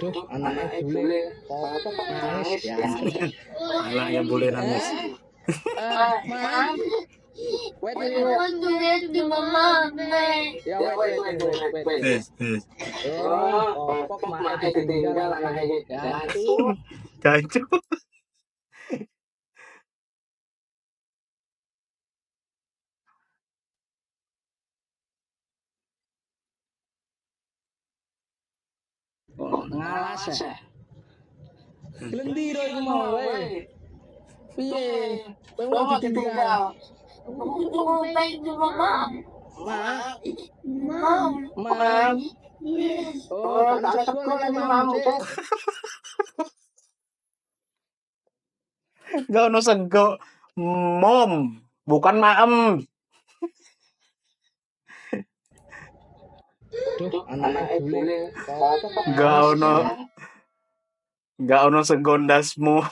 Duh, anaknya bule. Apa kok nangis ya? Anaknya boleh nangis. Mam. Wait, I want to get to my mom, man. Ya, wait. Kok maknya ditinggal anaknya. Ya, tuh. Jancuk. Ngalas ya. Gelendiro iku mau wae. Piye? Kowe mau ditinggal. I want to go back to my mom. Mam. Yes. Tak sekolah iki mam. Gak ono sego. Mom, bukan maem. Duh, anaknya bule. Apa kok Gak ono. Gak ono segondasmu.